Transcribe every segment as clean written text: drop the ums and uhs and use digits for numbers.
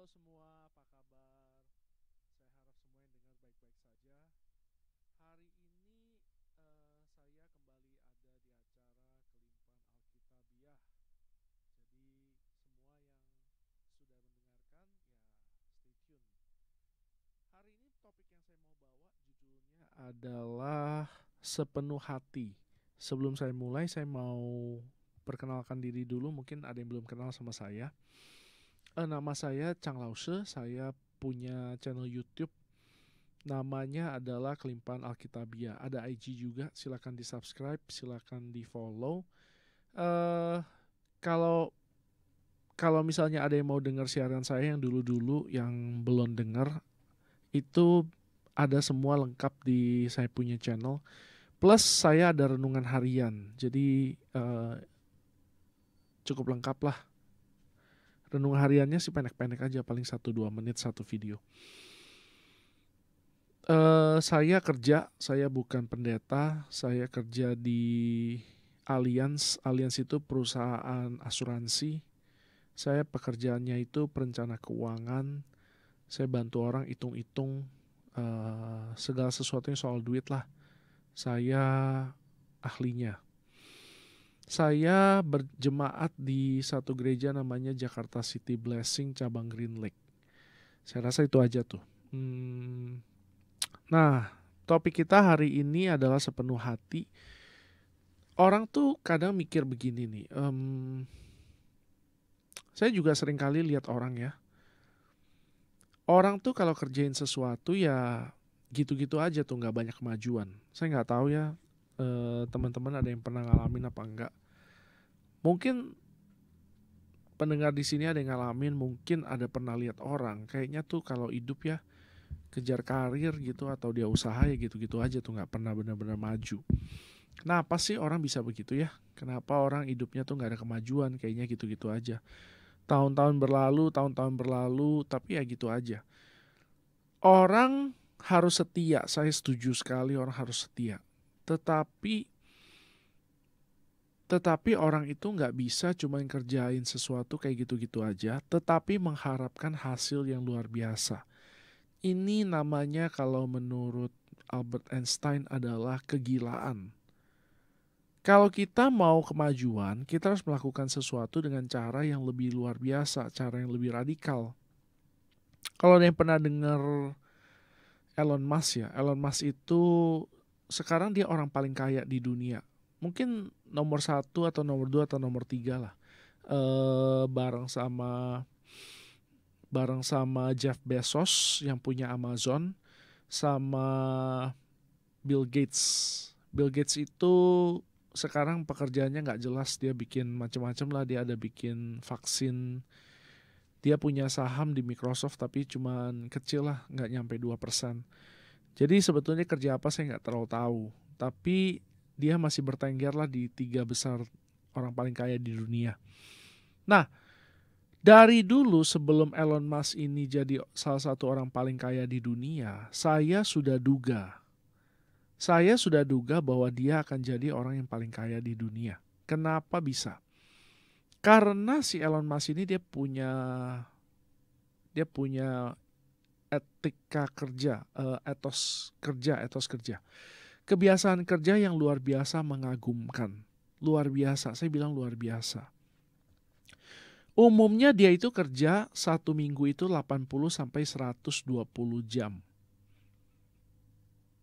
Halo semua, apa kabar? Saya harap semua yang dengar baik-baik saja. Hari ini saya kembali ada di acara Kelimpahan Alkitabiah. Jadi semua yang sudah mendengarkan ya stay tune. Hari ini topik yang saya mau bawa judulnya adalah Sepenuh Hati. Sebelum saya mulai, saya mau perkenalkan diri dulu. Mungkin ada yang belum kenal sama saya. Nama saya Chang Lause. Saya punya channel YouTube. Namanya adalah Kelimpahan Alkitabiah. Ada IG juga. Silakan di subscribe, silakan di follow. Eh kalau kalau misalnya ada yang mau dengar siaran saya yang dulu-dulu yang belum dengar, itu ada semua lengkap di saya punya channel. Plus saya ada renungan harian. Jadi cukup lengkap lah. Renungan hariannya sih pendek-pendek aja, paling 1-2 menit satu video. Saya kerja, saya bukan pendeta, saya kerja di Allianz. Allianz itu perusahaan asuransi. Saya pekerjaannya itu perencana keuangan. Saya bantu orang hitung-hitung segala sesuatunya soal duit lah. Saya ahlinya. Saya berjemaat di satu gereja namanya Jakarta City Blessing cabang Green Lake. Saya rasa itu aja tuh. Nah, topik kita hari ini adalah sepenuh hati. Orang tuh kadang mikir begini nih. Saya juga sering kali lihat orang ya. Orang tuh kalau kerjain sesuatu ya gitu-gitu aja tuh, nggak banyak kemajuan. Saya nggak tahu ya teman-teman ada yang pernah ngalamin apa enggak. Mungkin pendengar di sini ada yang ngalamin, mungkin ada pernah lihat orang. Kayaknya tuh kalau hidup ya kejar karir gitu atau dia usaha ya gitu-gitu aja tuh, nggak pernah benar-benar maju. Kenapa sih orang bisa begitu ya? Kenapa orang hidupnya tuh nggak ada kemajuan? Kayaknya gitu-gitu aja. Tahun-tahun berlalu, tapi ya gitu aja. Orang harus setia, saya setuju sekali orang harus setia. Tetapi orang itu nggak bisa cuma kerjain sesuatu kayak gitu-gitu aja, tetapi mengharapkan hasil yang luar biasa. Ini namanya kalau menurut Albert Einstein adalah kegilaan. Kalau kita mau kemajuan, kita harus melakukan sesuatu dengan cara yang lebih luar biasa, cara yang lebih radikal. Kalau ada yang pernah dengar Elon Musk ya, Elon Musk itu sekarang dia orang paling kaya di dunia. Mungkin nomor 1 atau nomor 2 atau nomor 3 lah. Bareng sama Jeff Bezos yang punya Amazon, sama Bill Gates. Bill Gates itu sekarang pekerjaannya nggak jelas, dia bikin macam-macam lah, dia ada bikin vaksin, dia punya saham di Microsoft tapi cuman kecil lah, nggak nyampe 2%. Jadi sebetulnya kerja apa saya nggak terlalu tahu, tapi dia masih bertengger lah di 3 besar orang paling kaya di dunia. Nah, dari dulu sebelum Elon Musk ini jadi salah satu orang paling kaya di dunia, saya sudah duga bahwa dia akan jadi orang yang paling kaya di dunia. Kenapa bisa? Karena si Elon Musk ini dia punya etika kerja, etos kerja. Kebiasaan kerja yang luar biasa mengagumkan. Luar biasa, saya bilang luar biasa. Umumnya dia itu kerja 1 minggu itu 80 sampai 120 jam.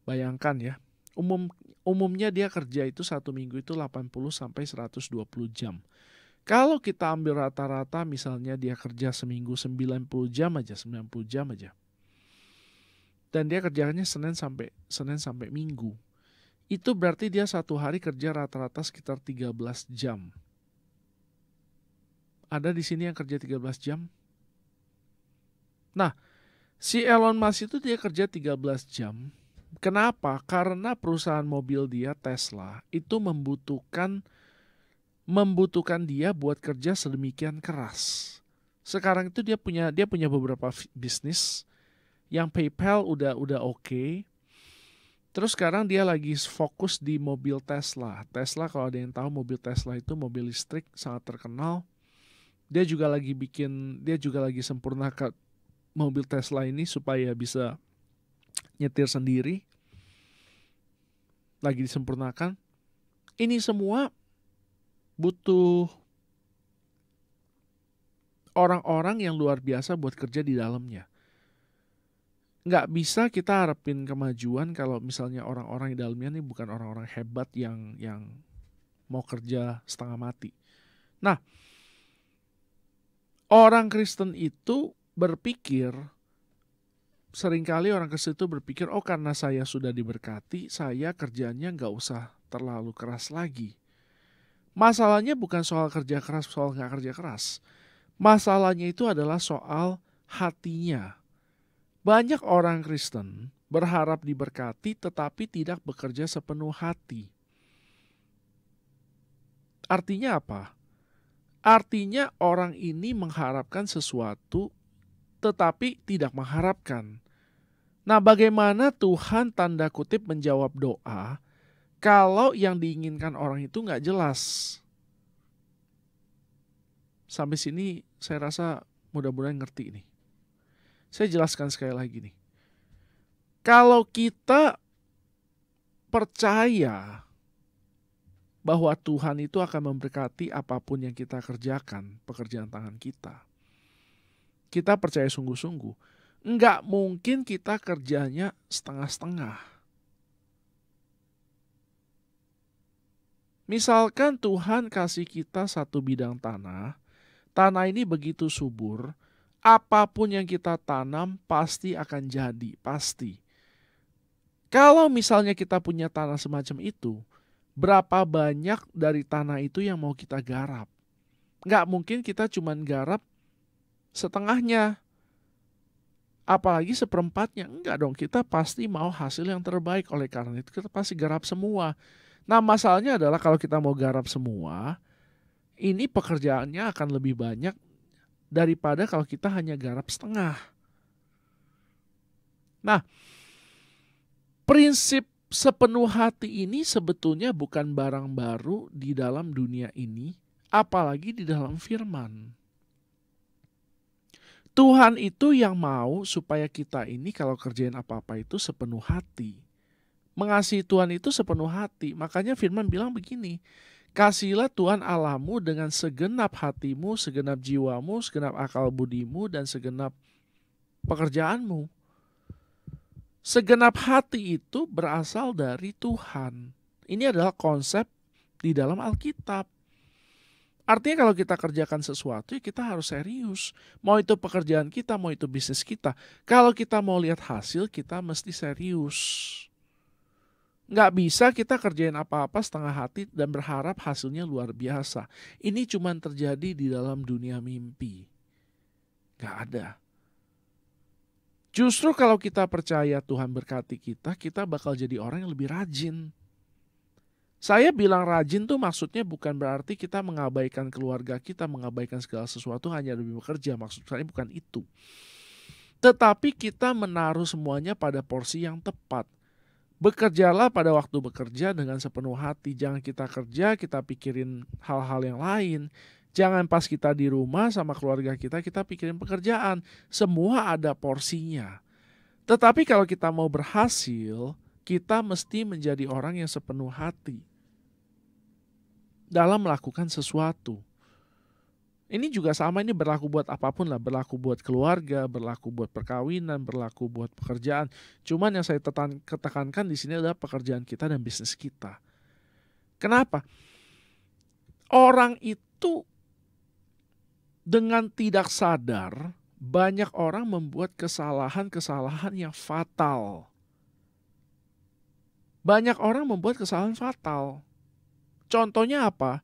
Bayangkan ya, umumnya dia kerja itu 1 minggu itu 80 sampai 120 jam. Kalau kita ambil rata-rata misalnya dia kerja seminggu 90 jam aja, 90 jam aja. Dan dia kerjanya Senin sampai Minggu. Itu berarti dia satu hari kerja rata-rata sekitar 13 jam. Ada di sini yang kerja 13 jam? Nah, si Elon Musk itu dia kerja 13 jam. Kenapa? Karena perusahaan mobil dia Tesla itu membutuhkan dia buat kerja sedemikian keras. Sekarang itu dia punya beberapa bisnis yang PayPal udah oke. Terus sekarang dia lagi fokus di mobil Tesla. Tesla kalau ada yang tahu mobil Tesla itu mobil listrik sangat terkenal. Dia juga lagi mobil Tesla ini supaya bisa nyetir sendiri, lagi disempurnakan. Ini semua butuh orang-orang yang luar biasa buat kerja di dalamnya. Nggak bisa kita harapin kemajuan kalau misalnya orang-orang di dalamnya ini bukan orang-orang hebat yang mau kerja setengah mati. Nah, orang Kristen itu berpikir, seringkali orang Kristen itu berpikir, oh karena saya sudah diberkati, saya kerjanya nggak usah terlalu keras lagi. Masalahnya bukan soal kerja keras, soal nggak kerja keras. Masalahnya itu adalah soal hatinya. Banyak orang Kristen berharap diberkati tetapi tidak bekerja sepenuh hati. Artinya apa? Artinya orang ini mengharapkan sesuatu tetapi tidak mengharapkan. Nah, bagaimana Tuhan tanda kutip menjawab doa kalau yang diinginkan orang itu nggak jelas? Sampai sini saya rasa mudah-mudahan ngerti nih. Saya jelaskan sekali lagi nih. Kalau kita percaya bahwa Tuhan itu akan memberkati apapun yang kita kerjakan, pekerjaan tangan kita. Kita percaya sungguh-sungguh. Enggak mungkin kita kerjanya setengah-setengah. Misalkan Tuhan kasih kita satu bidang tanah ini begitu subur, apapun yang kita tanam pasti akan jadi, pasti. Kalau misalnya kita punya tanah semacam itu, berapa banyak dari tanah itu yang mau kita garap? Nggak mungkin kita cuma garap setengahnya, apalagi seperempatnya. Enggak dong, kita pasti mau hasil yang terbaik. Oleh karena itu kita pasti garap semua. Nah, masalahnya adalah kalau kita mau garap semua, ini pekerjaannya akan lebih banyak daripada kalau kita hanya garap setengah. Nah, prinsip sepenuh hati ini sebetulnya bukan barang baru di dalam dunia ini, apalagi di dalam firman. Tuhan itu yang mau supaya kita ini kalau kerjain apa-apa itu sepenuh hati. Mengasihi Tuhan itu sepenuh hati. Makanya firman bilang begini, kasihilah Tuhan Allahmu dengan segenap hatimu, segenap jiwamu, segenap akal budimu, dan segenap pekerjaanmu. Segenap hati itu berasal dari Tuhan. Ini adalah konsep di dalam Alkitab. Artinya kalau kita kerjakan sesuatu, ya kita harus serius. Mau itu pekerjaan kita, mau itu bisnis kita. Kalau kita mau lihat hasil, kita mesti serius. Nggak bisa kita kerjain apa-apa setengah hati dan berharap hasilnya luar biasa. Ini cuma terjadi di dalam dunia mimpi. Nggak ada. Justru kalau kita percaya Tuhan berkati kita, kita bakal jadi orang yang lebih rajin. Saya bilang rajin tuh maksudnya bukan berarti kita mengabaikan keluarga kita, mengabaikan segala sesuatu hanya demi bekerja. Maksud saya bukan itu. Tetapi kita menaruh semuanya pada porsi yang tepat. Bekerjalah pada waktu bekerja dengan sepenuh hati. Jangan kita kerja, kita pikirin hal-hal yang lain. Jangan pas kita di rumah sama keluarga kita pikirin pekerjaan. Semua ada porsinya. Tetapi kalau kita mau berhasil, kita mesti menjadi orang yang sepenuh hati dalam melakukan sesuatu. Ini juga sama, ini berlaku buat apapun lah, berlaku buat keluarga, berlaku buat perkawinan, berlaku buat pekerjaan. Cuman yang saya tekankan di sini adalah pekerjaan kita dan bisnis kita. Kenapa? Orang itu dengan tidak sadar, banyak orang membuat kesalahan-kesalahan yang fatal. Banyak orang membuat kesalahan fatal. Contohnya apa?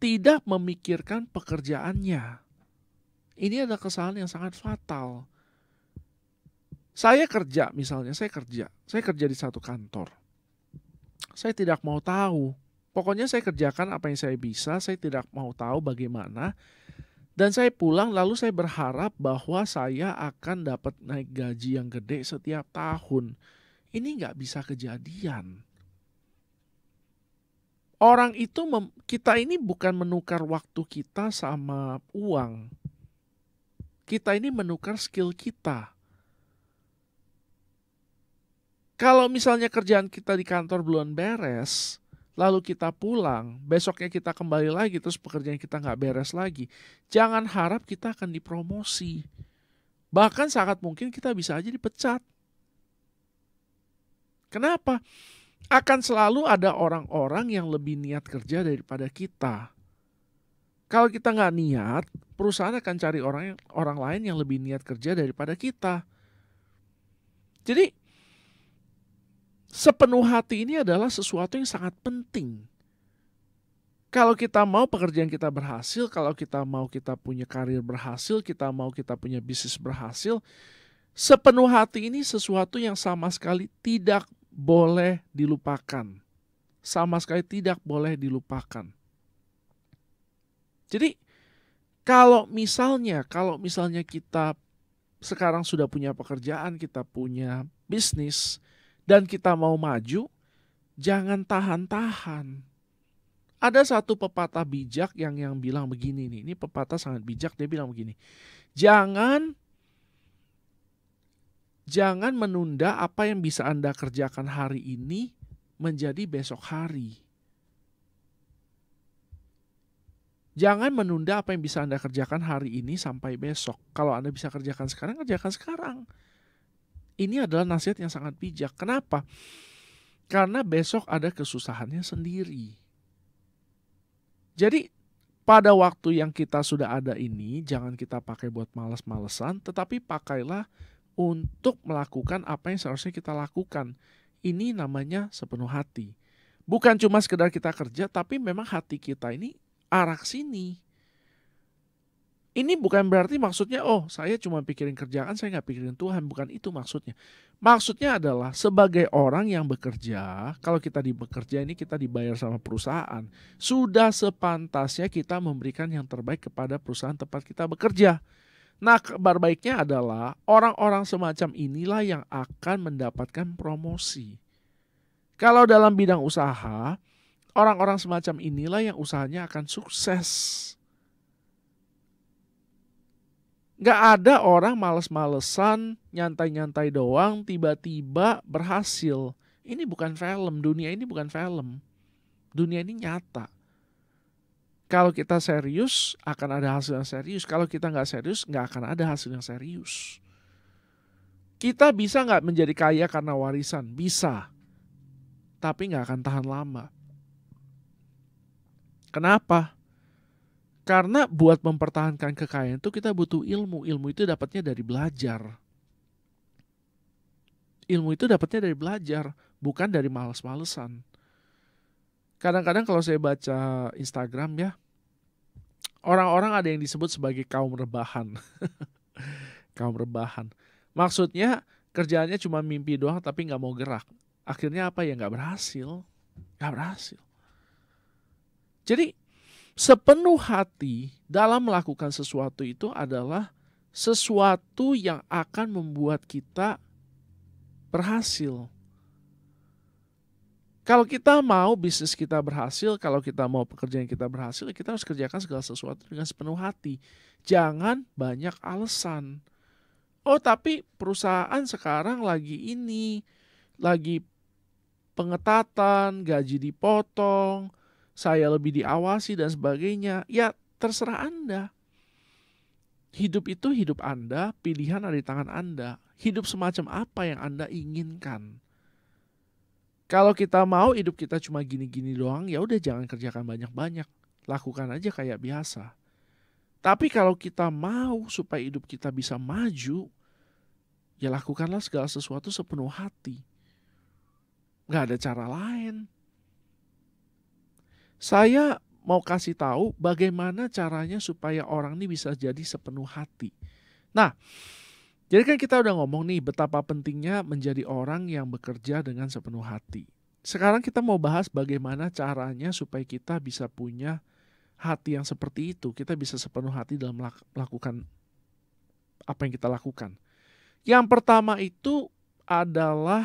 Tidak memikirkan pekerjaannya. Ini adalah kesalahan yang sangat fatal. Saya kerja misalnya, saya kerja di satu kantor. Saya tidak mau tahu. Pokoknya saya kerjakan apa yang saya bisa, saya tidak mau tahu bagaimana. Dan saya pulang lalu saya berharap bahwa saya akan dapat naik gaji yang gede setiap tahun. Ini nggak bisa kejadian. Orang itu, kita ini bukan menukar waktu kita sama uang. kita ini menukar skill kita. Kalau misalnya kerjaan kita di kantor belum beres, lalu kita pulang, besoknya kita kembali lagi, terus pekerjaan kita nggak beres lagi, jangan harap kita akan dipromosi. Bahkan sangat mungkin kita bisa aja dipecat. Kenapa? Akan selalu ada orang-orang yang lebih niat kerja daripada kita. Kalau kita nggak niat, perusahaan akan cari orang lain yang lebih niat kerja daripada kita. Jadi, sepenuh hati ini adalah sesuatu yang sangat penting. Kalau kita mau pekerjaan kita berhasil, kalau kita mau kita punya karir berhasil, kita mau kita punya bisnis berhasil, sepenuh hati ini sesuatu yang sama sekali tidak boleh dilupakan. Sama sekali tidak boleh dilupakan. Jadi, kalau misalnya kita sekarang sudah punya pekerjaan, kita punya bisnis, dan kita mau maju, jangan tahan-tahan. Ada satu pepatah bijak yang bilang begini nih. Ini pepatah sangat bijak, dia bilang begini. Jangan menunda apa yang bisa Anda kerjakan hari ini menjadi besok hari. Jangan menunda apa yang bisa Anda kerjakan hari ini sampai besok. Kalau Anda bisa kerjakan sekarang, kerjakan sekarang. Ini adalah nasihat yang sangat bijak. Kenapa? Karena besok ada kesusahannya sendiri. Jadi pada waktu yang kita sudah ada ini, jangan kita pakai buat malas-malesan, tetapi pakailah untuk melakukan apa yang seharusnya kita lakukan. Ini namanya sepenuh hati. Bukan cuma sekedar kita kerja, tapi memang hati kita ini arah sini. Ini bukan berarti maksudnya, oh saya cuma pikirin kerjaan, saya nggak pikirin Tuhan. Bukan itu maksudnya. Maksudnya adalah sebagai orang yang bekerja, kalau kita bekerja ini kita dibayar sama perusahaan. Sudah sepantasnya kita memberikan yang terbaik kepada perusahaan tempat kita bekerja. Nah, kabar baiknya adalah orang-orang semacam inilah yang akan mendapatkan promosi. Kalau dalam bidang usaha, orang-orang semacam inilah yang usahanya akan sukses. Gak ada orang males-malesan, nyantai-nyantai doang, tiba-tiba berhasil. Ini bukan film, dunia ini bukan film. Dunia ini nyata. Kalau kita serius, akan ada hasil yang serius. Kalau kita gak serius, gak akan ada hasil yang serius. Kita bisa gak menjadi kaya karena warisan? Bisa. Tapi gak akan tahan lama. Kenapa? Karena buat mempertahankan kekayaan itu kita butuh ilmu. Ilmu itu dapatnya dari belajar. Ilmu itu dapatnya dari belajar, bukan dari malas-malesan. Kadang-kadang kalau saya baca Instagram ya, orang-orang ada yang disebut sebagai kaum rebahan. Kaum rebahan. Maksudnya kerjaannya cuma mimpi doang tapi gak mau gerak. Akhirnya apa ya? Gak berhasil. Gak berhasil. Jadi sepenuh hati dalam melakukan sesuatu itu adalah sesuatu yang akan membuat kita berhasil. Kalau kita mau bisnis kita berhasil, kalau kita mau pekerjaan kita berhasil, kita harus kerjakan segala sesuatu dengan sepenuh hati. Jangan banyak alasan. Oh, tapi perusahaan sekarang lagi pengetatan, gaji dipotong, saya lebih diawasi dan sebagainya. Ya terserah Anda. Hidup itu hidup Anda, pilihan ada di tangan Anda. Hidup semacam apa yang Anda inginkan. Kalau kita mau hidup kita cuma gini-gini doang, ya udah jangan kerjakan banyak-banyak. Lakukan aja kayak biasa. Tapi kalau kita mau supaya hidup kita bisa maju, ya lakukanlah segala sesuatu sepenuh hati. Gak ada cara lain. Saya mau kasih tahu bagaimana caranya supaya orang ini bisa jadi sepenuh hati. Nah, jadi kan kita udah ngomong nih betapa pentingnya menjadi orang yang bekerja dengan sepenuh hati. Sekarang kita mau bahas bagaimana caranya supaya kita bisa punya hati yang seperti itu. Kita bisa sepenuh hati dalam melakukan apa yang kita lakukan. Yang pertama itu adalah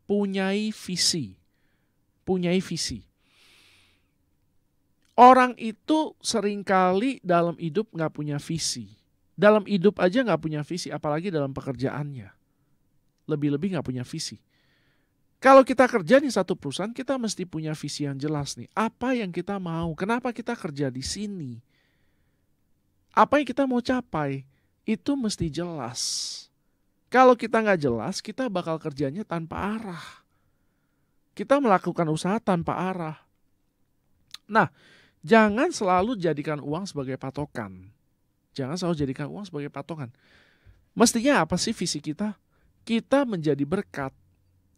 punyai visi. Punyai visi. Orang itu seringkali dalam hidup gak punya visi. Dalam hidup aja nggak punya visi, apalagi dalam pekerjaannya. Lebih-lebih nggak punya visi. Kalau kita kerja di satu perusahaan, kita mesti punya visi yang jelas nih. Apa yang kita mau? Kenapa kita kerja di sini? Apa yang kita mau capai? Itu mesti jelas. Kalau kita nggak jelas, kita bakal kerjanya tanpa arah. Kita melakukan usaha tanpa arah. Nah, jangan selalu jadikan uang sebagai patokan. Jangan selalu jadikan uang sebagai patokan. Mestinya apa sih visi kita? Kita menjadi berkat.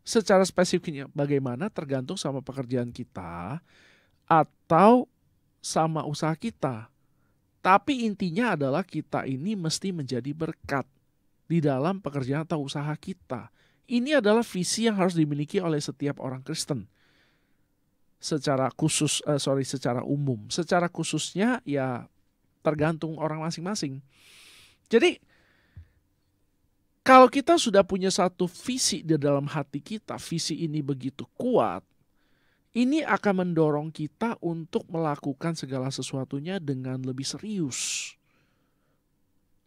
Secara spesifiknya bagaimana tergantung sama pekerjaan kita atau sama usaha kita. Tapi intinya adalah kita ini mesti menjadi berkat di dalam pekerjaan atau usaha kita. Ini adalah visi yang harus dimiliki oleh setiap orang Kristen. Secara umum. Secara khususnya ya tergantung orang masing-masing. Jadi kalau kita sudah punya satu visi di dalam hati kita, visi ini begitu kuat, ini akan mendorong kita untuk melakukan segala sesuatunya dengan lebih serius.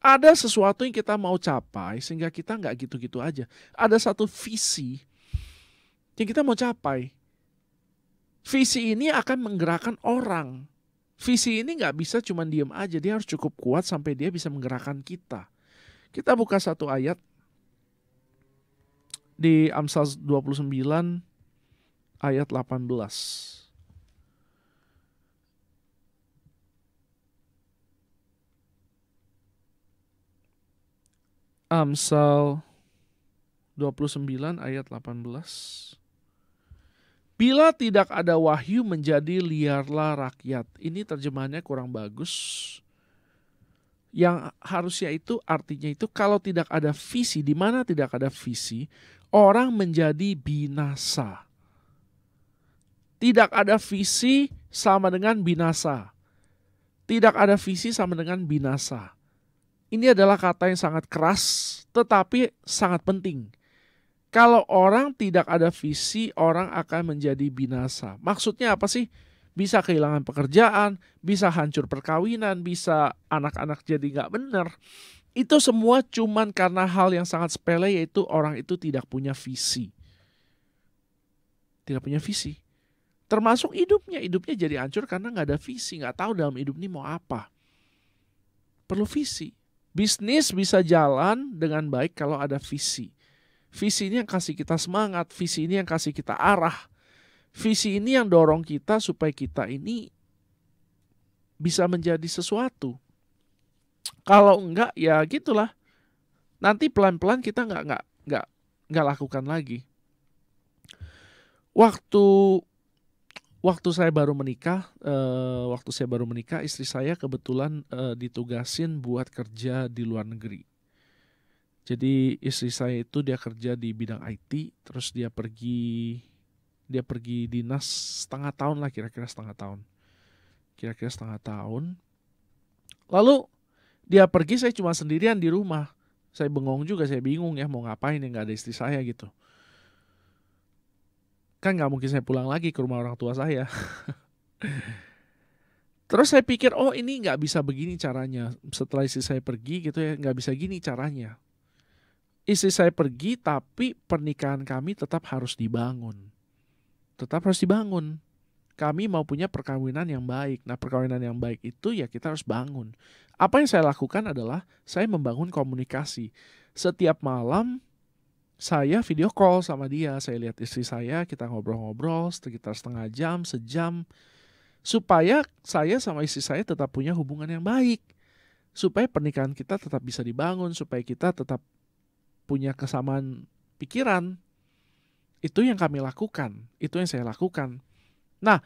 Ada sesuatu yang kita mau capai sehingga kita nggak gitu-gitu aja. Ada satu visi yang kita mau capai. Visi ini akan menggerakkan orang. Visi ini nggak bisa cuma diem aja, dia harus cukup kuat sampai dia bisa menggerakkan kita. Kita buka satu ayat di Amsal 29 ayat 18. Amsal 29 ayat 18. Bila tidak ada wahyu menjadi liarlah rakyat. Ini terjemahannya kurang bagus. Yang harusnya itu artinya itu kalau tidak ada visi, di mana tidak ada visi, orang menjadi binasa. Tidak ada visi sama dengan binasa. Tidak ada visi sama dengan binasa. Ini adalah kata yang sangat keras, tetapi sangat penting. Kalau orang tidak ada visi, orang akan menjadi binasa. Maksudnya apa sih? Bisa kehilangan pekerjaan, bisa hancur perkawinan, bisa anak-anak jadi gak benar. Itu semua cuman karena hal yang sangat sepele, yaitu orang itu tidak punya visi. Tidak punya visi. Termasuk hidupnya jadi hancur karena gak ada visi, gak tahu dalam hidup ini mau apa. Perlu visi. Bisnis bisa jalan dengan baik kalau ada visi. Visi ini yang kasih kita semangat, visi ini yang kasih kita arah. Visi ini yang dorong kita supaya kita ini bisa menjadi sesuatu. Kalau enggak ya gitulah. Nanti pelan-pelan kita enggak lakukan lagi. Waktu saya baru menikah, istri saya kebetulan ditugasin buat kerja di luar negeri. Jadi istri saya itu dia kerja di bidang IT, terus dia pergi dinas setengah tahun lah, kira-kira setengah tahun. Lalu dia pergi, saya cuma sendirian di rumah. Saya bengong juga, saya bingung ya mau ngapain ya, nggak ada istri saya gitu. Kan nggak mungkin saya pulang lagi ke rumah orang tua saya. Terus saya pikir, oh ini nggak bisa begini caranya. Setelah istri saya pergi gitu ya, nggak bisa gini caranya. Istri saya pergi tapi pernikahan kami tetap harus dibangun. Kami mau punya perkawinan yang baik. Nah, perkawinan yang baik itu ya kita harus bangun. Apa yang saya lakukan adalah saya membangun komunikasi. Setiap malam saya video call sama dia. Saya lihat istri saya, kita ngobrol-ngobrol sekitar setengah jam, sejam. Supaya saya sama istri saya tetap punya hubungan yang baik. Supaya pernikahan kita tetap bisa dibangun. Supaya kita tetap punya kesamaan pikiran. Itu yang kami lakukan. Itu yang saya lakukan. Nah,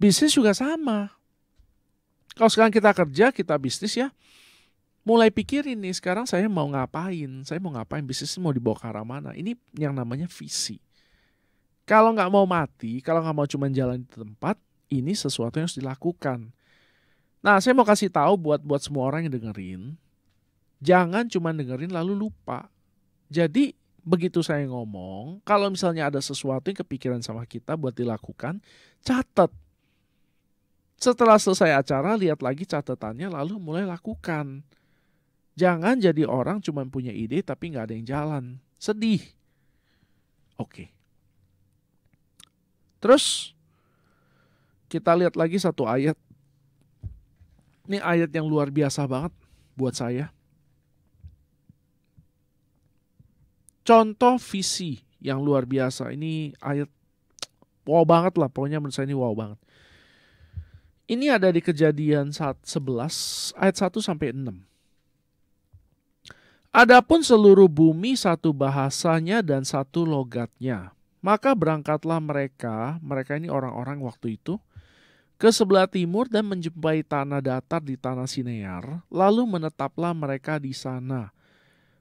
bisnis juga sama. Kalau sekarang kita kerja, kita bisnis ya, mulai pikirin nih, sekarang saya mau ngapain, bisnis mau dibawa ke arah mana. Ini yang namanya visi. Kalau nggak mau mati, kalau nggak mau cuma jalan di tempat, ini sesuatu yang harus dilakukan. Nah, saya mau kasih tahu buat semua orang yang dengerin, jangan cuma dengerin lalu lupa. Jadi, begitu saya ngomong, kalau misalnya ada sesuatu yang kepikiran sama kita buat dilakukan, catat. Setelah selesai acara, lihat lagi catatannya, lalu mulai lakukan. Jangan jadi orang cuma punya ide tapi nggak ada yang jalan. Sedih. Oke. Terus kita lihat lagi satu ayat. Ini ayat yang luar biasa banget buat saya. Contoh visi yang luar biasa. Ini ayat wow banget lah. Pokoknya menurut saya ini wow banget. Ini ada di Kejadian 11 ayat 1 sampai 6. Adapun seluruh bumi satu bahasanya dan satu logatnya. Maka berangkatlah mereka ini orang-orang waktu itu, ke sebelah timur dan menjumpai tanah datar di tanah Sinear. Lalu menetaplah mereka di sana.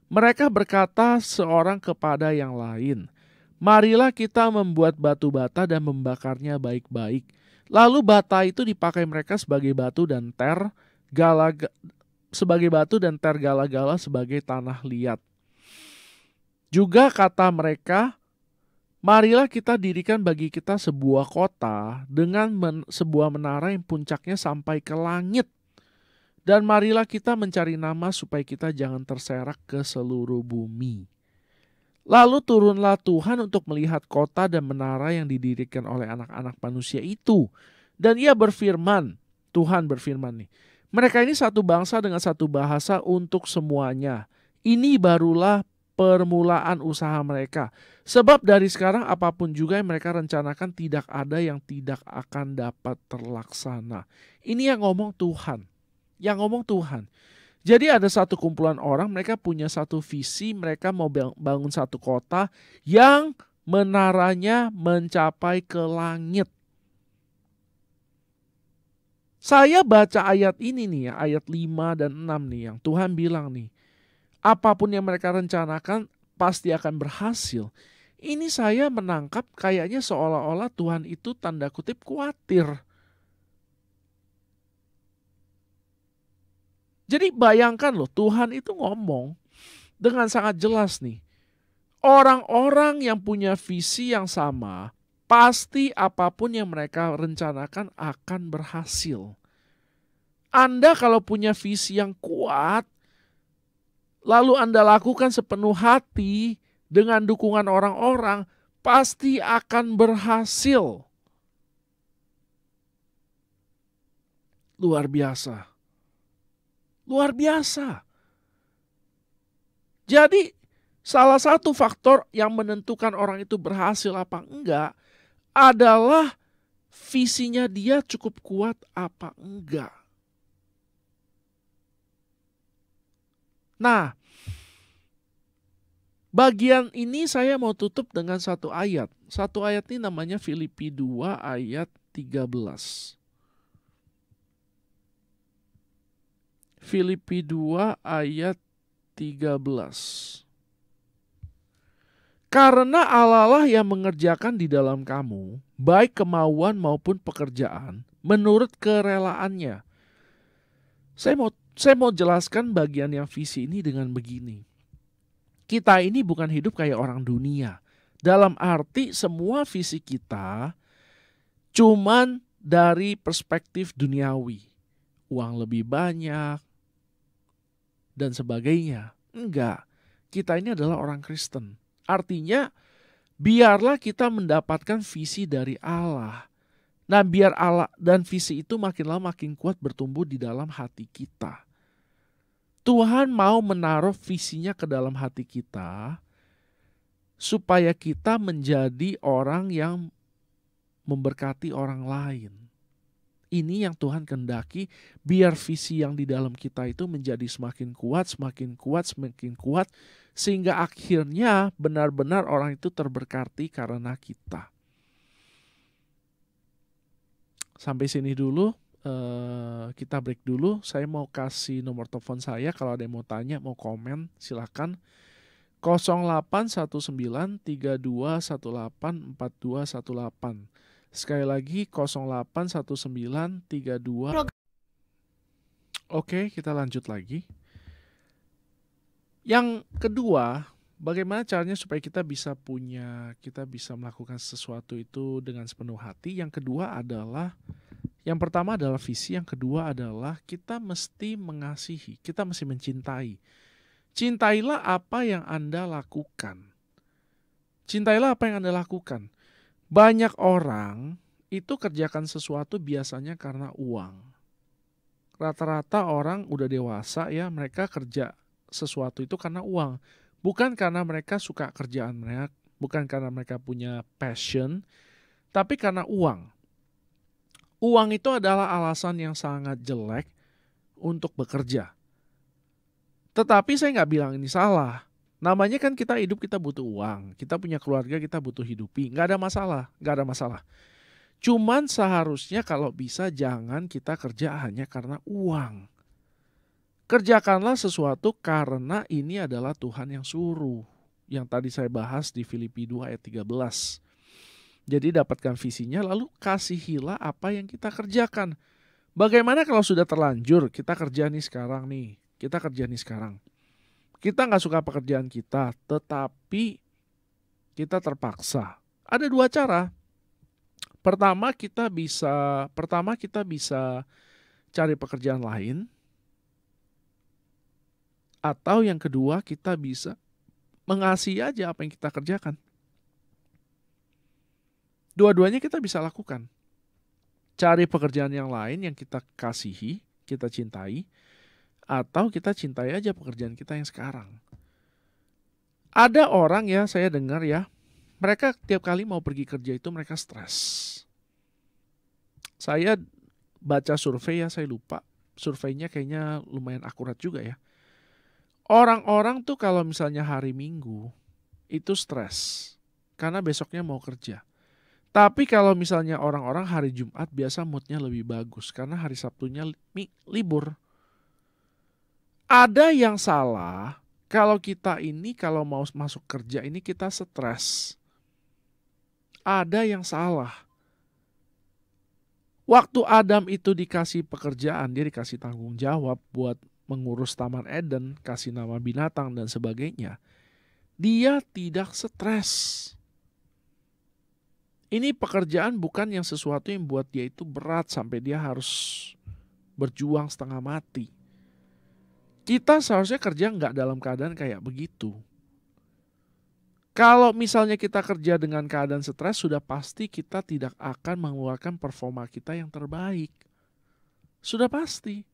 Mereka berkata seorang kepada yang lain, marilah kita membuat batu bata dan membakarnya baik-baik. Lalu bata itu dipakai mereka sebagai batu dan ter gala-gala sebagai tanah liat. Juga kata mereka, marilah kita dirikan bagi kita sebuah kota dengan sebuah menara yang puncaknya sampai ke langit. Dan marilah kita mencari nama supaya kita jangan terserak ke seluruh bumi. Lalu turunlah Tuhan untuk melihat kota dan menara yang didirikan oleh anak-anak manusia itu. Dan ia berfirman, Tuhan berfirman nih, mereka ini satu bangsa dengan satu bahasa untuk semuanya. Ini barulah permulaan usaha mereka. Sebab dari sekarang apapun juga yang mereka rencanakan tidak ada yang tidak akan dapat terlaksana. Ini yang ngomong Tuhan. Yang ngomong Tuhan. Jadi ada satu kumpulan orang, mereka punya satu visi, mereka mau bangun satu kota yang menaranya mencapai ke langit. Saya baca ayat ini nih ya, ayat 5 dan 6 nih yang Tuhan bilang nih, apapun yang mereka rencanakan pasti akan berhasil. Ini saya menangkap kayaknya seolah-olah Tuhan itu tanda kutip khawatir. Jadi bayangkan loh, Tuhan itu ngomong dengan sangat jelas nih. Orang-orang yang punya visi yang sama, pasti apapun yang mereka rencanakan akan berhasil. Anda kalau punya visi yang kuat, lalu Anda lakukan sepenuh hati dengan dukungan orang-orang, pasti akan berhasil. Luar biasa. Luar biasa. Jadi salah satu faktor yang menentukan orang itu berhasil apa enggak adalah visinya dia cukup kuat apa enggak. Nah, bagian ini saya mau tutup dengan satu ayat. Satu ayat ini namanya Filipi 2 ayat 13. Filipi 2 ayat 13. Karena Allah lah yang mengerjakan di dalam kamu, baik kemauan maupun pekerjaan, menurut kerelaannya. Saya mau jelaskan bagian yang visi ini dengan begini. Kita ini bukan hidup kayak orang dunia. Dalam arti semua visi kita cuman dari perspektif duniawi. Uang lebih banyak, dan sebagainya. Enggak, kita ini adalah orang Kristen. Artinya, biarlah kita mendapatkan visi dari Allah. Nah, biar Allah dan visi itu makin lama makin kuat bertumbuh di dalam hati kita. Tuhan mau menaruh visinya ke dalam hati kita, supaya kita menjadi orang yang memberkati orang lain. Ini yang Tuhan kehendaki, biar visi yang di dalam kita itu menjadi semakin kuat, sehingga akhirnya benar-benar orang itu terberkati karena kita. Sampai sini dulu, kita break dulu. Saya mau kasih nomor telepon saya, kalau ada yang mau tanya, mau komen, silakan. 081932184218. Sekali lagi 081932. Oke, kita lanjut lagi. Yang kedua, bagaimana caranya supaya kita bisa melakukan sesuatu itu dengan sepenuh hati. Yang kedua adalah Yang pertama adalah visi, yang kedua adalah kita mesti mengasihi, kita mesti mencintai. Cintailah apa yang Anda lakukan. Cintailah apa yang Anda lakukan. Banyak orang itu kerjakan sesuatu biasanya karena uang. Rata-rata orang udah dewasa ya, mereka kerja sesuatu itu karena uang. Bukan karena mereka suka kerjaan mereka, bukan karena mereka punya passion, tapi karena uang. Uang itu adalah alasan yang sangat jelek untuk bekerja. Tetapi saya nggak bilang ini salah. Namanya kan kita hidup, kita butuh uang. Kita punya keluarga, kita butuh hidupi. Nggak ada masalah, nggak ada masalah. Cuman seharusnya kalau bisa jangan kita kerja hanya karena uang. Kerjakanlah sesuatu karena ini adalah Tuhan yang suruh. Yang tadi saya bahas di Filipi 2 ayat 13. Jadi dapatkan visinya, lalu kasihilah apa yang kita kerjakan. Bagaimana kalau sudah terlanjur, kita kerja nih sekarang nih. Kita kerja nih sekarang. Kita nggak suka pekerjaan kita, tetapi kita terpaksa. Ada dua cara. Pertama kita bisa cari pekerjaan lain. Atau yang kedua kita bisa mengasihi aja apa yang kita kerjakan. Dua-duanya kita bisa lakukan. Cari pekerjaan yang lain yang kita kasihi, kita cintai, atau kita cintai aja pekerjaan kita yang sekarang. Ada orang ya, saya dengar ya, mereka tiap kali mau pergi kerja itu mereka stres. Saya baca survei ya, saya lupa. Surveinya kayaknya lumayan akurat juga ya. Orang-orang tuh kalau misalnya hari Minggu itu stres karena besoknya mau kerja. Tapi kalau misalnya orang-orang hari Jumat biasa moodnya lebih bagus karena hari Sabtunya libur. Ada yang salah kalau kita ini kalau mau masuk kerja ini kita stres. Ada yang salah. Waktu Adam itu dikasih pekerjaan, dia dikasih tanggung jawab buat mengurus Taman Eden, kasih nama binatang dan sebagainya. Dia tidak stres. Ini pekerjaan bukan yang sesuatu yang buat dia itu berat sampai dia harus berjuang setengah mati. Kita seharusnya kerja nggak dalam keadaan kayak begitu. Kalau misalnya kita kerja dengan keadaan stres, sudah pasti kita tidak akan mengeluarkan performa kita yang terbaik. Sudah pasti.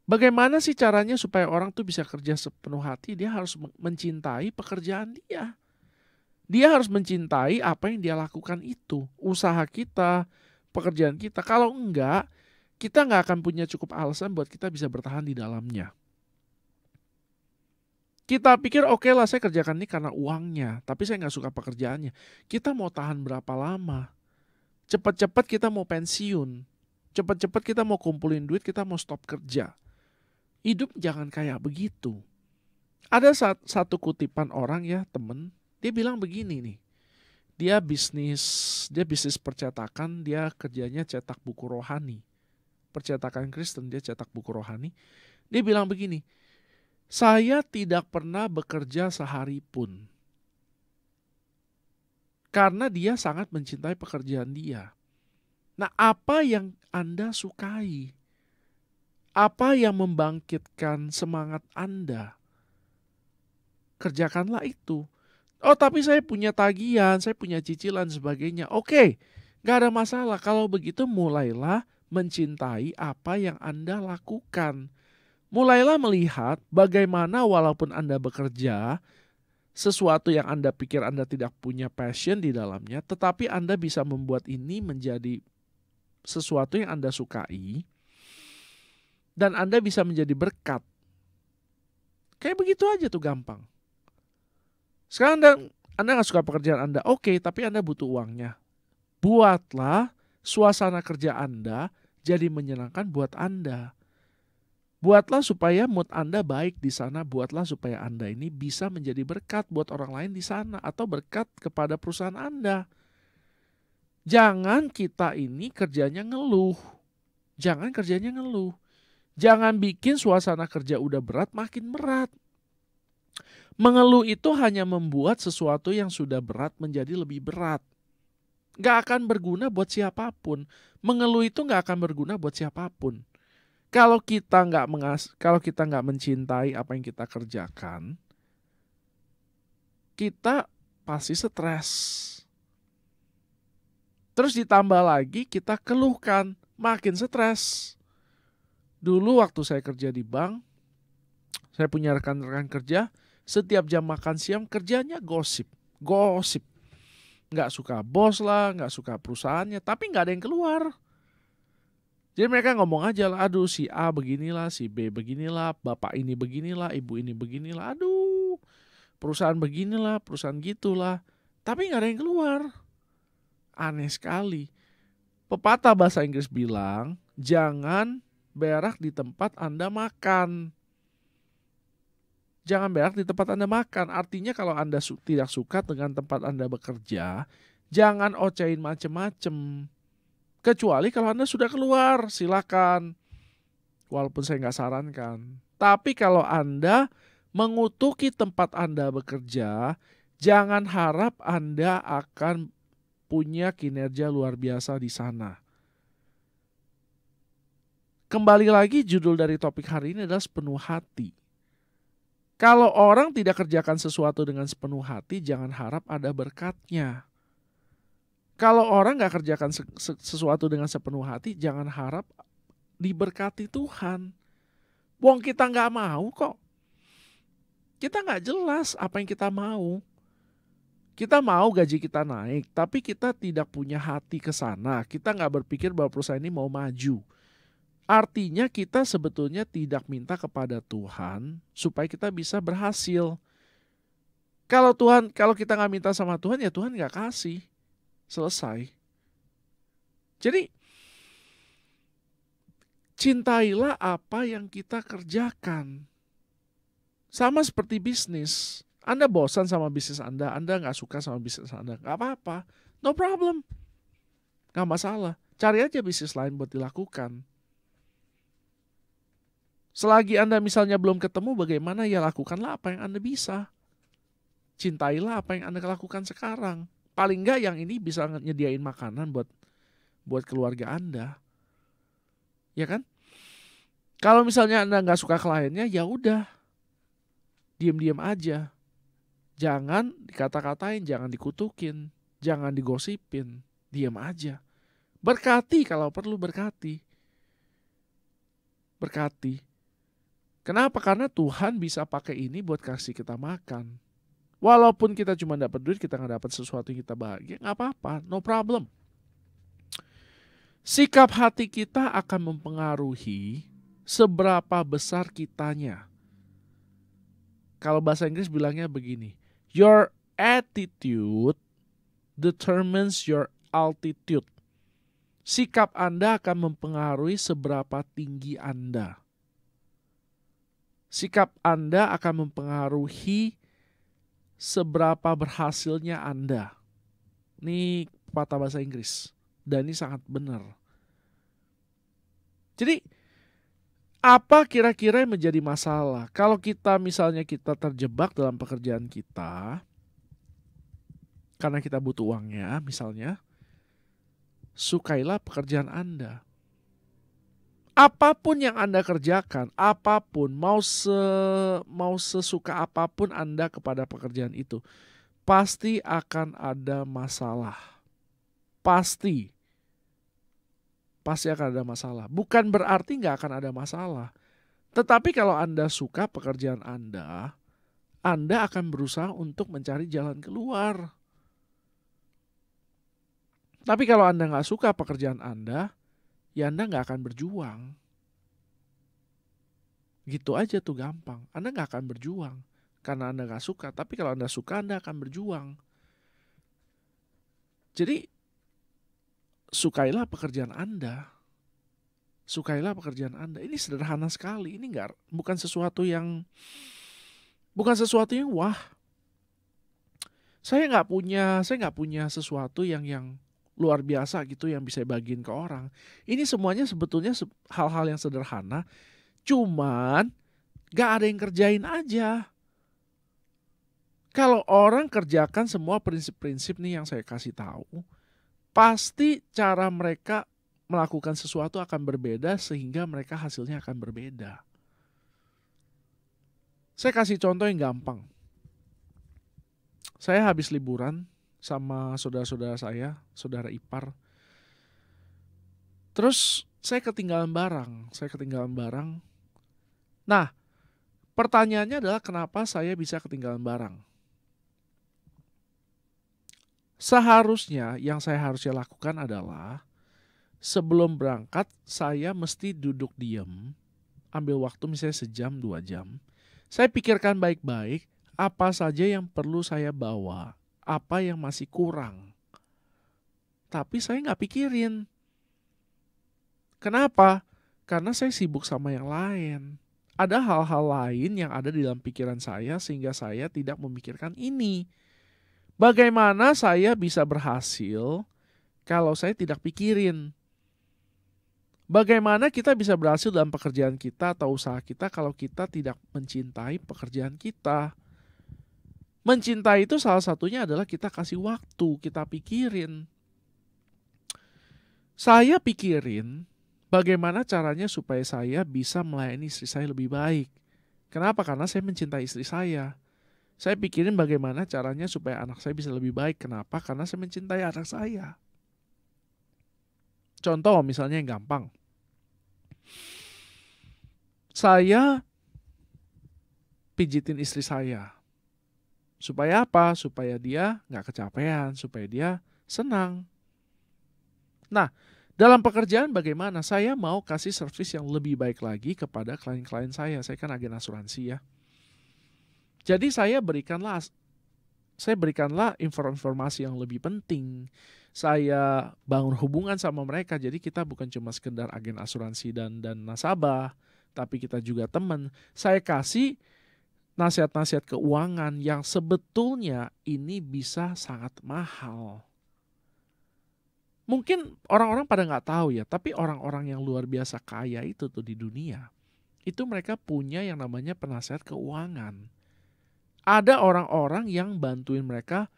Bagaimana sih caranya supaya orang tuh bisa kerja sepenuh hati? Dia harus mencintai pekerjaan dia. Dia harus mencintai apa yang dia lakukan itu. Usaha kita, pekerjaan kita. Kalau enggak, kita nggak akan punya cukup alasan buat kita bisa bertahan di dalamnya. Kita pikir oke lah saya kerjakan ini karena uangnya. Tapi saya nggak suka pekerjaannya. Kita mau tahan berapa lama? Cepat-cepat kita mau pensiun. Cepat-cepat kita mau kumpulin duit, kita mau stop kerja. Hidup jangan kayak begitu. Ada satu kutipan orang ya temen. Dia bilang begini nih, dia bisnis percetakan, dia kerjanya cetak buku rohani. Percetakan Kristen, dia cetak buku rohani. Dia bilang begini, saya tidak pernah bekerja sehari pun. Karena dia sangat mencintai pekerjaan dia. Nah, apa yang Anda sukai? Apa yang membangkitkan semangat Anda? Kerjakanlah itu. Oh tapi saya punya tagihan, saya punya cicilan sebagainya. Oke, gak ada masalah. Kalau begitu mulailah mencintai apa yang Anda lakukan. Mulailah melihat bagaimana walaupun Anda bekerja, sesuatu yang Anda pikir Anda tidak punya passion di dalamnya, tetapi Anda bisa membuat ini menjadi sesuatu yang Anda sukai, dan Anda bisa menjadi berkat. Kayak begitu aja tuh gampang. Sekarang Anda gak suka pekerjaan Anda, oke, tapi Anda butuh uangnya. Buatlah suasana kerja Anda jadi menyenangkan buat Anda. Buatlah supaya mood Anda baik di sana, buatlah supaya Anda ini bisa menjadi berkat buat orang lain di sana atau berkat kepada perusahaan Anda. Jangan kita ini kerjanya ngeluh. Jangan kerjanya ngeluh. Jangan bikin suasana kerja udah berat makin berat. Mengeluh itu hanya membuat sesuatu yang sudah berat menjadi lebih berat. Gak akan berguna buat siapapun. Mengeluh itu gak akan berguna buat siapapun. Kalau kita nggak mencintai apa yang kita kerjakan, kita pasti stres. Terus ditambah lagi kita keluhkan, makin stres. Dulu waktu saya kerja di bank, saya punya rekan-rekan kerja, setiap jam makan siang kerjanya gosip. Nggak suka bos lah, nggak suka perusahaannya, tapi nggak ada yang keluar. Jadi mereka ngomong aja lah, aduh si A beginilah, si B beginilah, bapak ini beginilah, ibu ini beginilah, aduh perusahaan beginilah, perusahaan gitulah. Tapi nggak ada yang keluar. Aneh sekali. Pepatah bahasa Inggris bilang, jangan berak di tempat Anda makan. Jangan berak di tempat Anda makan. Artinya kalau Anda tidak suka dengan tempat Anda bekerja, jangan ocehin macem-macem. Kecuali kalau Anda sudah keluar, silakan. Walaupun saya nggak sarankan. Tapi kalau Anda mengutuki tempat Anda bekerja, jangan harap Anda akan punya kinerja luar biasa di sana. Kembali lagi judul dari topik hari ini adalah sepenuh hati. Kalau orang tidak kerjakan sesuatu dengan sepenuh hati, jangan harap ada berkatnya. Kalau orang gak kerjakan sesuatu dengan sepenuh hati, jangan harap diberkati Tuhan. Wong kita gak mau kok. Kita gak jelas apa yang kita mau. Kita mau gaji kita naik, tapi kita tidak punya hati ke sana. Kita gak berpikir bahwa perusahaan ini mau maju. Artinya kita sebetulnya tidak minta kepada Tuhan supaya kita bisa berhasil. Kalau kita gak minta sama Tuhan, ya Tuhan gak kasih. Selesai. Jadi cintailah apa yang kita kerjakan. Sama seperti bisnis. Anda bosan sama bisnis Anda gak suka sama bisnis Anda, gak apa-apa. No problem. Gak masalah. Cari aja bisnis lain buat dilakukan. Selagi Anda misalnya belum ketemu, bagaimana ya lakukanlah apa yang Anda bisa. Cintailah apa yang Anda lakukan sekarang. Paling enggak yang ini bisa nyediain makanan buat keluarga Anda. Ya kan? Kalau misalnya Anda nggak suka kliennya, ya udah. Diam-diam aja. Jangan dikata-katain, jangan dikutukin, jangan digosipin. Diam aja. Berkati kalau perlu berkati. Berkati. Kenapa? Karena Tuhan bisa pakai ini buat kasih kita makan. Walaupun kita cuma dapat duit, kita nggak dapat sesuatu yang kita bahagia, nggak apa-apa, no problem. Sikap hati kita akan mempengaruhi seberapa besar kitanya. Kalau bahasa Inggris bilangnya begini, your attitude determines your altitude. Sikap Anda akan mempengaruhi seberapa tinggi Anda. Sikap Anda akan mempengaruhi seberapa berhasilnya Anda. Ini pepatah bahasa Inggris. Dan ini sangat benar. Jadi, apa kira-kira yang menjadi masalah? Kalau kita misalnya kita terjebak dalam pekerjaan kita, karena kita butuh uangnya misalnya, sukailah pekerjaan Anda. Apapun yang Anda kerjakan, apapun, mau sesuka apapun Anda kepada pekerjaan itu, pasti akan ada masalah. Pasti akan ada masalah. Bukan berarti nggak akan ada masalah. Tetapi kalau Anda suka pekerjaan Anda akan berusaha untuk mencari jalan keluar. Tapi kalau Anda nggak suka pekerjaan Anda, ya Anda nggak akan berjuang. Gitu aja tuh gampang. Anda nggak akan berjuang karena Anda nggak suka. Tapi kalau Anda suka, Anda akan berjuang. Jadi sukailah pekerjaan Anda. Sukailah pekerjaan Anda. Ini sederhana sekali. Ini bukan sesuatu yang wah. Saya nggak punya sesuatu yang luar biasa gitu yang bisa bagiin ke orang. Ini semuanya sebetulnya hal-hal yang sederhana, cuman gak ada yang kerjain aja. Kalau orang kerjakan semua prinsip-prinsip nih yang saya kasih tahu, pasti cara mereka melakukan sesuatu akan berbeda sehingga mereka hasilnya akan berbeda. Saya kasih contoh yang gampang. Saya habis liburan sama saudara-saudara saya, saudara ipar. Terus saya ketinggalan barang. Nah, pertanyaannya adalah kenapa saya bisa ketinggalan barang? Seharusnya yang saya harusnya lakukan adalah sebelum berangkat saya mesti duduk diam, ambil waktu misalnya sejam 2 jam. Saya pikirkan baik-baik apa saja yang perlu saya bawa, apa yang masih kurang. Tapi saya nggak pikirin. Kenapa? Karena saya sibuk sama yang lain. Ada hal-hal lain yang ada di dalam pikiran saya sehingga saya tidak memikirkan ini. Bagaimana saya bisa berhasil kalau saya tidak pikirin? Bagaimana kita bisa berhasil dalam pekerjaan kita atau usaha kita kalau kita tidak mencintai pekerjaan kita? Mencintai itu salah satunya adalah kita kasih waktu, kita pikirin. Saya pikirin bagaimana caranya supaya saya bisa melayani istri saya lebih baik. Kenapa? Karena saya mencintai istri saya. Saya pikirin bagaimana caranya supaya anak saya bisa lebih baik. Kenapa? Karena saya mencintai anak saya. Contoh misalnya yang gampang. Saya pijitin istri saya. Supaya apa? Supaya dia gak kecapean, supaya dia senang. Nah, dalam pekerjaan bagaimana? Saya mau kasih servis yang lebih baik lagi kepada klien-klien saya. Saya kan agen asuransi ya. Jadi saya berikanlah informasi yang lebih penting. Saya bangun hubungan sama mereka. Jadi kita bukan cuma sekedar agen asuransi dan nasabah, tapi kita juga teman. Saya kasih nasihat-nasihat keuangan yang sebetulnya ini bisa sangat mahal. Mungkin orang-orang pada nggak tahu ya, tapi orang-orang yang luar biasa kaya itu tuh di dunia, itu mereka punya yang namanya penasihat keuangan. Ada orang-orang yang bantuin mereka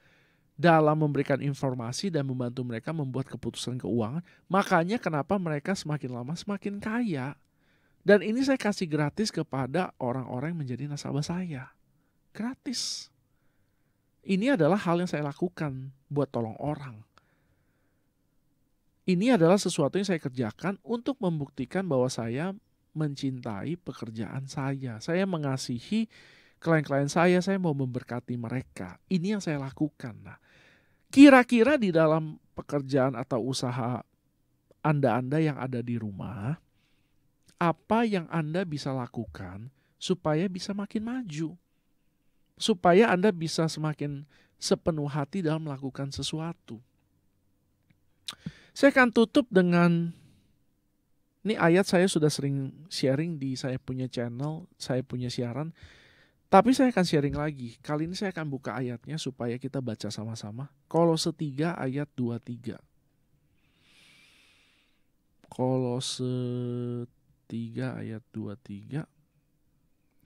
dalam memberikan informasi dan membantu mereka membuat keputusan keuangan. Makanya kenapa mereka semakin lama semakin kaya. Dan ini saya kasih gratis kepada orang-orang yang menjadi nasabah saya. Gratis. Ini adalah hal yang saya lakukan buat tolong orang. Ini adalah sesuatu yang saya kerjakan untuk membuktikan bahwa saya mencintai pekerjaan saya. Saya mengasihi klien-klien saya mau memberkati mereka. Ini yang saya lakukan. Nah, kira-kira di dalam pekerjaan atau usaha Anda yang ada di rumah, apa yang Anda bisa lakukan supaya bisa makin maju? Supaya Anda bisa semakin sepenuh hati dalam melakukan sesuatu. Saya akan tutup dengan, ini ayat saya sudah sering sharing di saya punya channel, saya punya siaran. Tapi saya akan sharing lagi. Kali ini saya akan buka ayatnya supaya kita baca sama-sama. Kolose 3 ayat 23. Kolose 3 ayat 23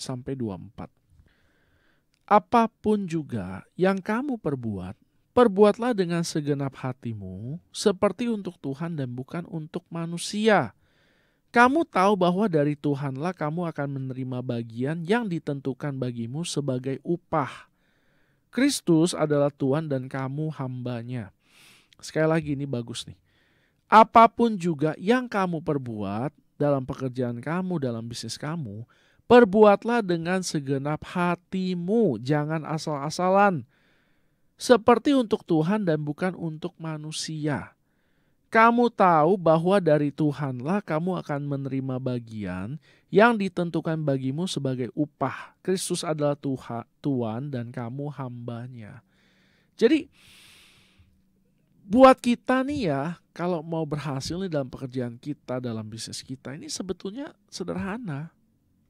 sampai 24. Apapun juga yang kamu perbuat, perbuatlah dengan segenap hatimu seperti untuk Tuhan dan bukan untuk manusia. Kamu tahu bahwa dari Tuhanlah kamu akan menerima bagian yang ditentukan bagimu sebagai upah. Kristus adalah Tuhan dan kamu hambanya. Sekali lagi ini bagus nih. Apapun juga yang kamu perbuat dalam pekerjaan kamu, dalam bisnis kamu, perbuatlah dengan segenap hatimu, jangan asal-asalan. Seperti untuk Tuhan dan bukan untuk manusia. Kamu tahu bahwa dari Tuhanlah kamu akan menerima bagian yang ditentukan bagimu sebagai upah. Kristus adalah Tuhan dan kamu hambanya. Jadi buat kita nih ya, kalau mau berhasil nih dalam pekerjaan kita, dalam bisnis kita, ini sebetulnya sederhana.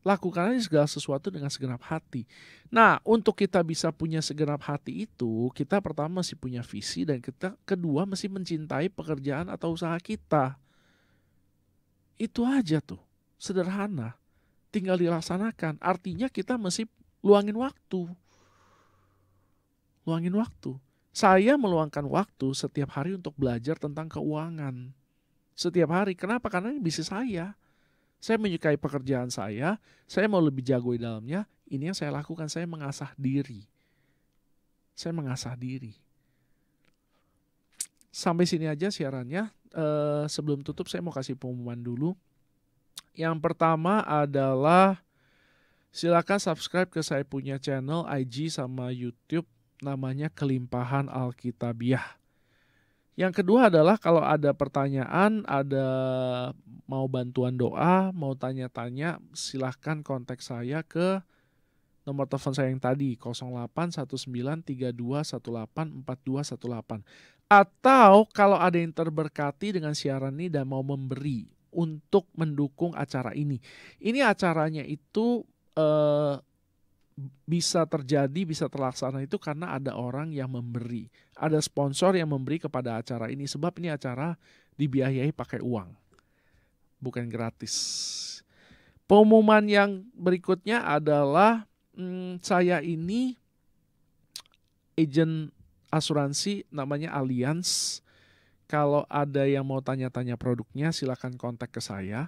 Lakukan aja segala sesuatu dengan segenap hati. Nah, untuk kita bisa punya segenap hati itu, kita pertama mesti punya visi dan kita kedua mesti mencintai pekerjaan atau usaha kita. Itu aja tuh, sederhana. Tinggal dilaksanakan. Artinya kita mesti luangin waktu. Saya meluangkan waktu setiap hari untuk belajar tentang keuangan. Setiap hari. Kenapa? Karena ini bisnis saya. Saya menyukai pekerjaan saya mau lebih jago di dalamnya. Ini yang saya lakukan, saya mengasah diri. Saya mengasah diri. Sampai sini aja siarannya. Sebelum tutup saya mau kasih pengumuman dulu. Yang pertama adalah silakan subscribe ke saya punya channel IG sama YouTube namanya Kelimpahan Alkitabiah. Yang kedua adalah kalau ada pertanyaan, ada mau bantuan doa, mau tanya-tanya, silahkan kontak saya ke nomor telepon saya yang tadi 081932184218. Atau kalau ada yang terberkati dengan siaran ini dan mau memberi untuk mendukung acara ini. Ini acaranya itu bisa terjadi, bisa terlaksana itu karena ada orang yang memberi. Ada sponsor yang memberi kepada acara ini sebab ini acara dibiayai pakai uang. Bukan gratis. Pengumuman yang berikutnya adalah saya ini agen asuransi namanya Allianz. Kalau ada yang mau tanya-tanya produknya silakan kontak ke saya.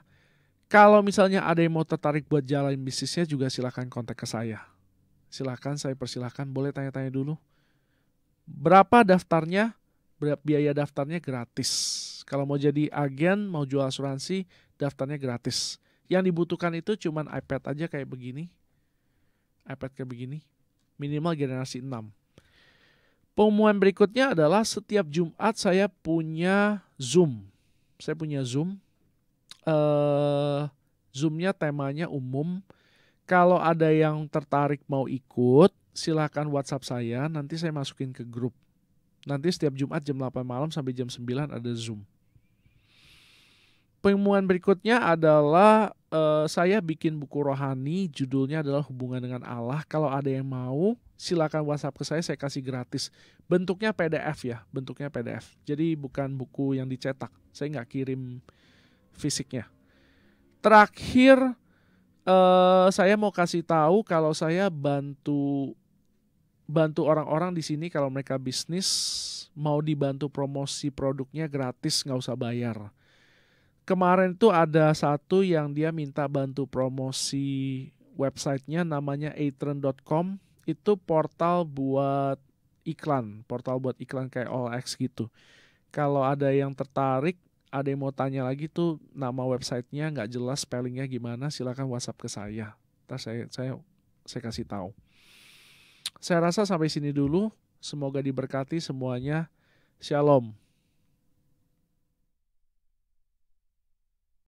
Kalau misalnya ada yang mau tertarik buat jalan bisnisnya juga silakan kontak ke saya. Silakan, saya persilahkan, boleh tanya-tanya dulu. Berapa daftarnya? Biaya daftarnya gratis. Kalau mau jadi agen, mau jual asuransi, daftarnya gratis. Yang dibutuhkan itu cuman iPad aja kayak begini. iPad kayak begini. Minimal generasi 6. Pengumuman berikutnya adalah setiap Jumat saya punya Zoom. Saya punya Zoom. Zoom-nya temanya umum. Kalau ada yang tertarik mau ikut, silakan WhatsApp saya, nanti saya masukin ke grup. Nanti setiap Jumat jam 8 malam sampai jam 9 ada Zoom. Pengumuman berikutnya adalah saya bikin buku rohani, judulnya adalah Hubungan dengan Allah. Kalau ada yang mau, silakan WhatsApp ke saya kasih gratis. Bentuknya PDF ya, bentuknya PDF. Jadi bukan buku yang dicetak, saya nggak kirim fisiknya. Terakhir, saya mau kasih tahu kalau saya bantu orang-orang di sini kalau mereka bisnis mau dibantu promosi produknya gratis, nggak usah bayar. Kemarin tuh ada satu yang dia minta bantu promosi websitenya namanya atron.com. Itu portal buat iklan kayak OLX gitu. Kalau ada yang tertarik, ada yang mau tanya lagi tuh nama websitenya nggak jelas spellingnya gimana, silakan WhatsApp ke saya. Ntar saya kasih tahu. Saya rasa sampai sini dulu. Semoga diberkati semuanya. Shalom.